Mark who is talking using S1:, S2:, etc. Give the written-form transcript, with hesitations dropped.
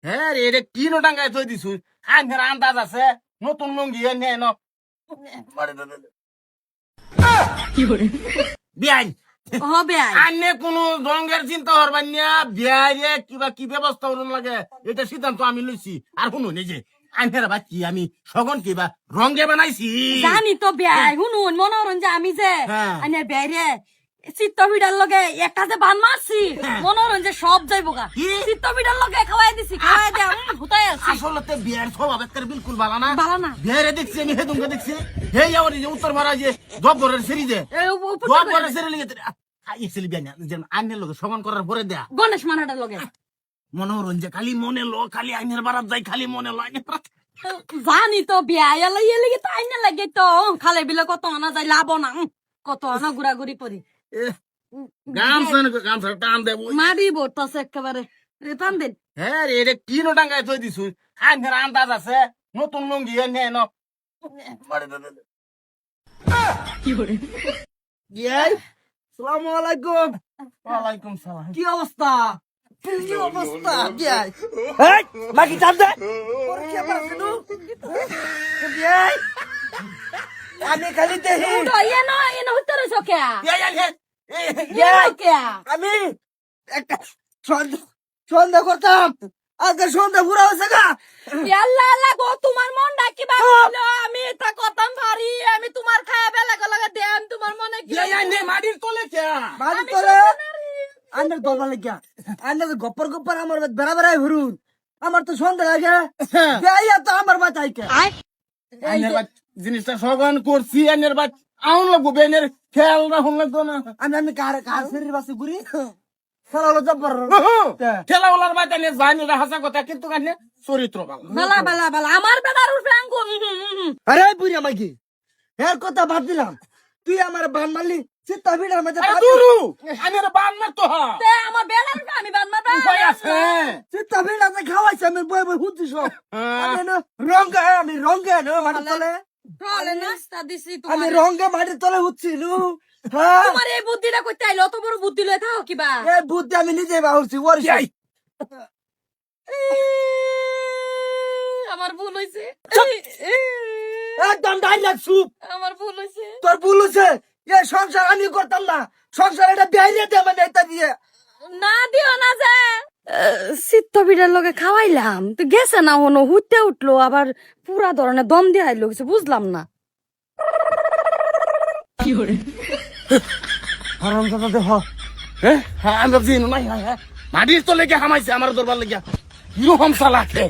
S1: হ্যাঁ রে, এটা কি নোটাঙ্গায় থই দিছু? আঙ্গের আন্দাজ আছে নতুন লুঙ্গি এনে এনো বিয়াই
S2: হবে
S1: আন্নে কোনো রঙের চিন্তা করবার না। বিয়াই রে কিবা কি ব্যবস্থা করুন লাগে এটা সিদ্ধান্ত আমি লইছি। আর শুনুন এই যে আঙ্গের বা কি আমি সগন কিবা রঙে বানাইছি।
S2: জানি তো বেয়াই শুনুন মনোরঞ্জন যে আমি যে
S1: হ্যাঁ।
S2: আইনের বেয়াইরে চিত্ত বিড়ার লগে একটা যে বান মারছি মনোরঞ্জন সব যাইবো গা
S1: কি?
S2: চিত্ত বিড়ার লগে খাওয়াই দিছি খাওয়াই দিয়ে আমি হুতাই আছি
S1: আসলে বিয়ার স্বভাব একটা বিলকুল ভালো না।
S2: ভালো না।
S1: বিয়ারে দেখছি আমি হেদুমকে দেখছি হে আমার যে উত্তর মারা যে জবরের সেরি যে জবরের সেরি লিগে এক্সেলি বিয়া না যে আইনের লগে সমান করার পরে দেয়া
S2: গণেশ মানাটার লগে
S1: মনোরঞ্জন খালি মনে লো খালি আইনের বারাত যাই খালি মনে লো আইনের বারাত
S2: জানি তো বিয়াই এলা ইয়ে লেগে তো আইনে লাগে তো খালে বিলে কত আনা যায় লাভ না কত আনা ঘুরাঘুরি করি
S1: গামছা টান দেব
S2: মারি বলতাছে একেবারে রেতান দিন
S1: হ্যাঁ রে, এটা কি নোটাঙ্গায় থই দিছু? আইনের আন্দাজ আছে নতুন লুঙ্গি এনে এনো
S3: বিয়াই সালামু আলাইকুম।
S1: ওয়ালাইকুম সালাম।
S3: কি অবস্থা? কি অবস্থা বিয়াই? এই বাকি চাপ দে। ওরে কি আবার আছে নু? বিয়াই আমি খালি দেখি
S2: তো এনো হইতে রইছ কে
S3: বিয়াই
S2: কে
S3: আমি একটা সন্ধ্যা করতাম আজকে সন্ধ্যা পুরা হয়েছে গা।
S2: আল্লাহ আল্লাহ গো তোমার মন ডাকি বাবলো আমি তা কতম ভারি আমি তোমার খায়া বেলা গলা দেন তোমার মনে কি
S1: মাটির তলে কে
S3: বাড়ি তোলে আন্দার দলবা লাগিয়া আন্দার গপ্পর গপ্পর আমার বেড়া বেড়াই ঘুরুন আমার তো সন্ধ্যা লাগে বিয়াই তো আমার বাচ্চাই কে
S1: আইনের বাচ জিনিসটা সগন করছি আইনের বাচ আউন লাগবো বেনের খেয়াল রাখুন লাগতো না।
S3: আমি কার কার শরীর বাসে ঘুরি খেলা হলো জব্বর
S1: খেলাওয়ালার বাচ আইনের জানি হাসা কথা কিন্তু কানে চরিত্র ভালো।
S2: বালা বালা বালা আমার বেটার উঠে আঙ্গু
S3: আরে বুড়ি আমাকে এর কথা বাদ দিলাম তুই আমার বান মারলি চিত্তা ভিড়ার মধ্যে
S1: আরে দুরু আইনের বান না তো হা
S2: তে আমার বেটার উঠে আমি বান মারবা
S1: উপায় আছে।
S3: চিত্তা ভিড়াতে খাওয়াইছে আমি বই বই হুঁচি সব আমি রঙ্গে মাটির তলে
S2: তাহলে নাস্তা দিছি
S3: আমি
S2: তোমার
S3: রঙ্গে মাটির তলে হুচ্ছি হ্যাঁ
S2: তোমার এই বুদ্ধিটা কইতে আইলো অত বড় বুদ্ধি লই থাও কিবা
S3: এই বুদ্ধি আমি নিজে বাহুরছি ওর
S1: যাই
S2: আমার ভুল হইছে
S3: একদম ডাইরেক্ট সুপ
S2: আমার ভুল হইছে
S3: তোর ভুল হচ্ছে এ সংসার আমি করতাম না সংসার এটা বেরিয়ে দে মানে এটা দিয়ে
S2: না দিও না যে সিদ্ধ বিড়ার লগে খাওয়াইলাম তো গেছে না হনো হুইতে উঠলো আবার পুরা ধরনের দম দিয়ে আইলো কিছু বুঝলাম না
S3: হারাম দাদা দেহ
S1: হ্যাঁ আমি ভাবছি নাই হ্যাঁ মাটির তলে কে হামাইছে আমার দরবার লাগিয়া কিরকম চালাকে